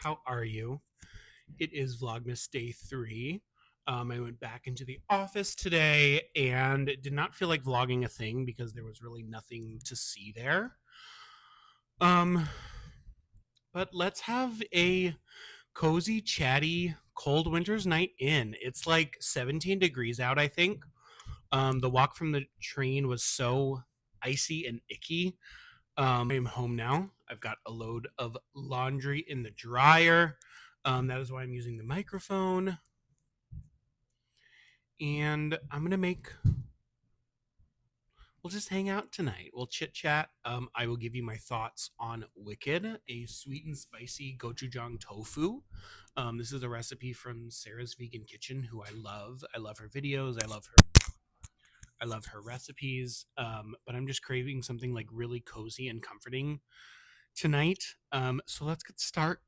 How are you? It is Vlogmas Day 3. I went back into the office today and did not feel like vlogging a thing because there was really nothing to see there. But let's have a cozy, chatty, cold winter's night in. It's like 17 degrees out, I think. The walk from the train was so icy and icky. I'm home now. I've got a load of laundry in the dryer. That is why I'm using the microphone. And I'm going to we'll just hang out tonight. We'll chit chat. I will give you my thoughts on Wicked, a sweet and spicy gochujang tofu. This is a recipe from Sarah's Vegan Kitchen, who I love. I love her videos. I love her recipes. But I'm just craving something like really cozy and comforting tonight. So let's get started.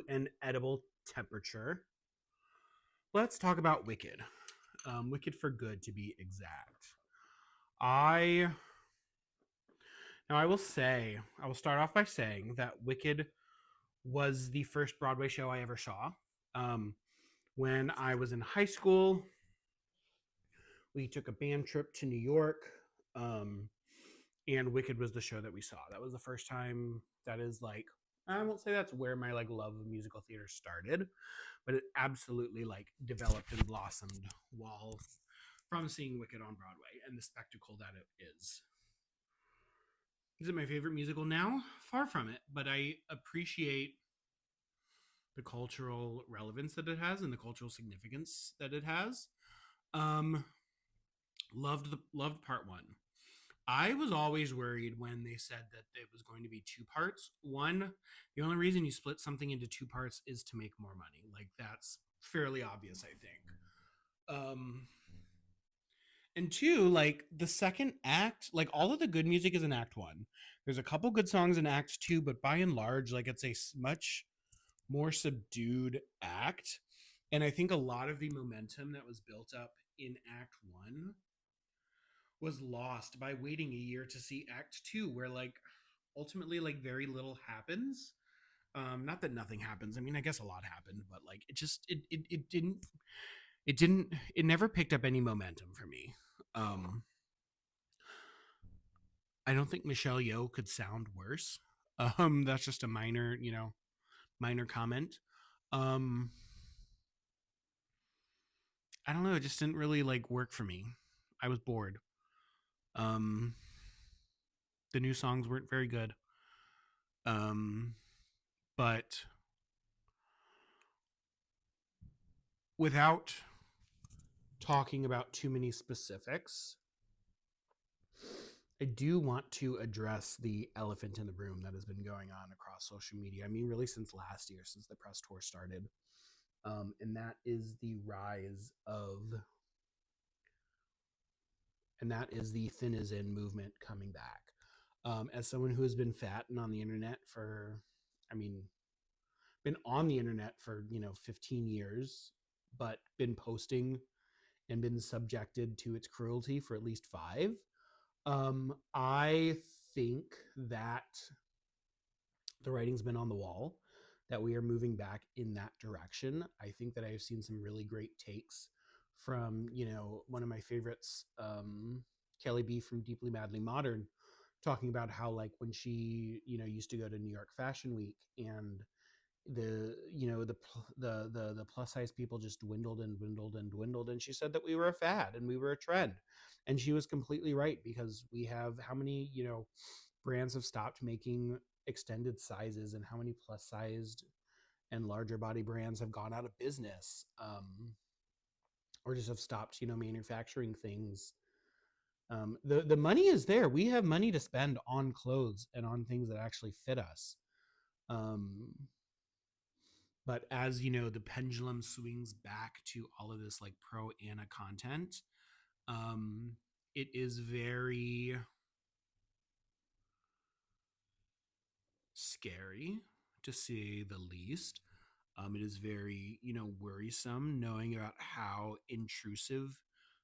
an edible temperature, let's talk about Wicked. Wicked for Good, to be exact. I Now I will say, I will start off by saying that Wicked was the first Broadway show I ever saw. Um, when I was in high school, we took a band trip to New York, um, and Wicked was the show that we saw. That was the first time. That is like, I won't say that's where my like love of musical theater started, but it absolutely like developed and blossomed while from seeing Wicked on Broadway and the spectacle that it is. Is it my favorite musical now? Far from it, but I appreciate the cultural relevance that it has and the cultural significance that it has. Um, loved part one. I was always worried when they said that it was going to be two parts. One, the only reason you split something into two parts is to make more money. Like that's fairly obvious, I think. And two, like the second act, like all of the good music is in Act One. There's a couple good songs in Act Two, but by and large, like it's a much more subdued act. And I think a lot of the momentum that was built up in Act One was lost by waiting a year to see Act Two, where like ultimately like very little happens. Not that nothing happens. I mean, I guess a lot happened, but like it just it never picked up any momentum for me. I don't think Michelle Yeoh could sound worse. That's just a minor comment. Um, I don't know. It just didn't really like work for me. I was bored. Um, the new songs weren't very good. Um, but without talking about too many specifics, I do want to address the elephant in the room that has been going on across social media. I mean, really since last year, since the press tour started. And that is the rise of, and that is the thin is in movement coming back. As someone who has been fat and on the internet for, I mean, been on the internet for 15 years, but been posting and been subjected to its cruelty for at least 5. I think that the writing's been on the wall, that we are moving back in that direction. I think that I have seen some really great takes from, one of my favorites, Kelly B from Deeply Madly Modern, talking about how like when she, used to go to New York Fashion Week and the plus size people just dwindled and dwindled and dwindled, and she said that we were a fad and we were a trend, and she was completely right, because we have how many brands have stopped making extended sizes, and how many plus sized and larger body brands have gone out of business, or just have stopped manufacturing things. The money is there. We have money to spend on clothes and on things that actually fit us. But as the pendulum swings back to all of this like pro Anna content, it is very scary, to say the least. It is very worrisome knowing about how intrusive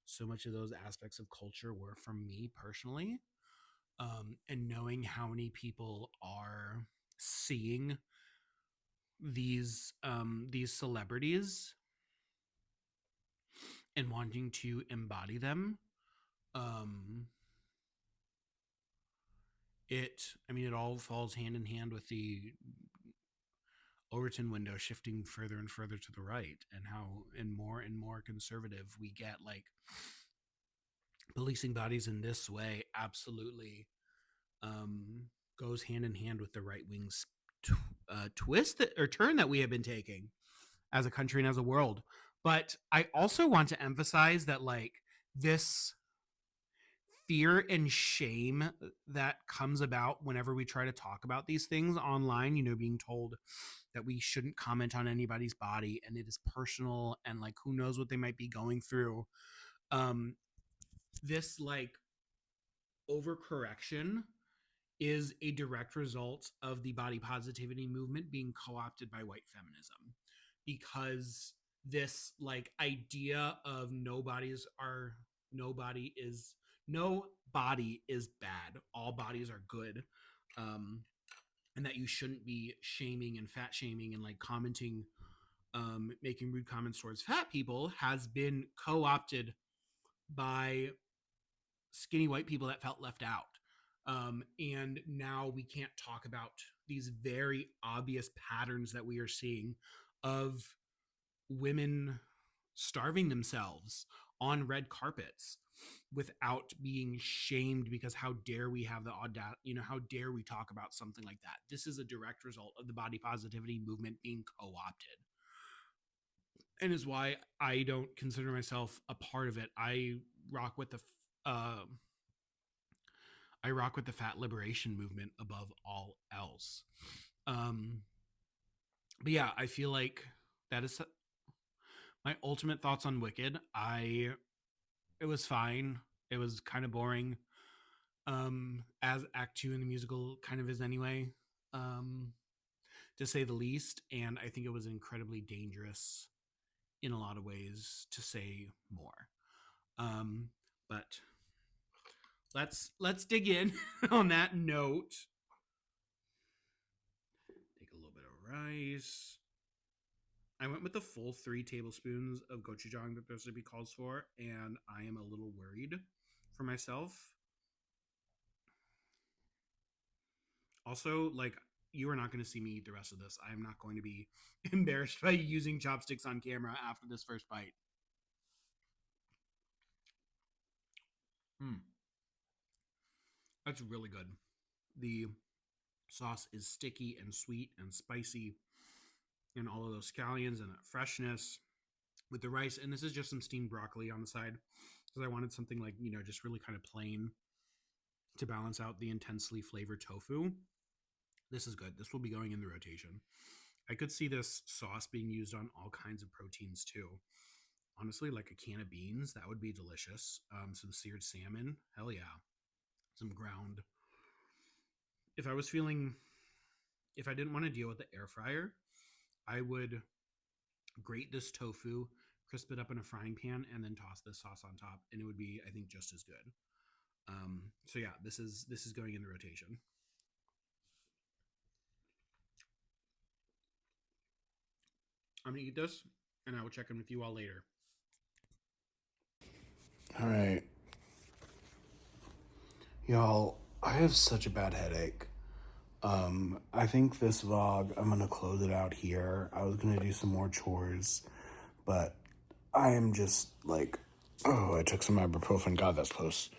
so much of those aspects of culture were from me personally, and knowing how many people are seeing these celebrities and wanting to embody them. um it all falls hand in hand with the Overton window shifting further and further to the right, and how and more conservative we get. Like policing bodies in this way absolutely goes hand in hand with the right wing's twist or turn that we have been taking as a country and as a world. But I also want to emphasize that like this fear and shame that comes about whenever we try to talk about these things online, being told that we shouldn't comment on anybody's body and it is personal and like who knows what they might be going through. This like overcorrection is a direct result of the body positivity movement being co-opted by white feminism, because this like idea of no body is bad, all bodies are good, and that you shouldn't be shaming and fat shaming and like commenting, making rude comments towards fat people, has been co-opted by skinny white people that felt left out. And now we can't talk about these very obvious patterns that we are seeing of women starving themselves on red carpets without being shamed, because how dare we have the audacity, how dare we talk about something like that? This is a direct result of the body positivity movement being co-opted, and is why I don't consider myself a part of it. I rock with the fat liberation movement above all else. But yeah, I feel like that is my ultimate thoughts on Wicked. It was fine. It was kind of boring, as Act 2 in the musical kind of is anyway, to say the least. And I think it was incredibly dangerous in a lot of ways, to say more. But let's dig in on that note. Take a little bit of rice. I went with the full 3 tablespoons of gochujang that the recipe calls for, and I am a little worried for myself. Also, like, you are not going to see me eat the rest of this. I am not going to be embarrassed by using chopsticks on camera after this first bite. That's really good. The sauce is sticky and sweet and spicy, and all of those scallions and that freshness with the rice. And this is just some steamed broccoli on the side, because I wanted something like, just really kind of plain to balance out the intensely flavored tofu. This is good. This will be going in the rotation. I could see this sauce being used on all kinds of proteins too. Honestly, like a can of beans, that would be delicious. Some seared salmon, hell yeah. Some ground. If I didn't want to deal with the air fryer, I would grate this tofu, crisp it up in a frying pan, and then toss this sauce on top, and it would be, I think, just as good. So yeah, this is going in the rotation. I'm gonna eat this, and I will check in with you all later. All right, y'all, I have such a bad headache. I think this vlog, I'm gonna close it out here. I was gonna do some more chores, but I am just like, I took some ibuprofen. God, that's close.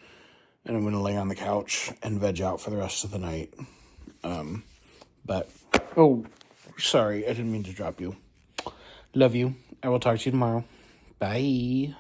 And I'm gonna lay on the couch and veg out for the rest of the night. But, sorry, I didn't mean to drop you. Love you. I will talk to you tomorrow. Bye.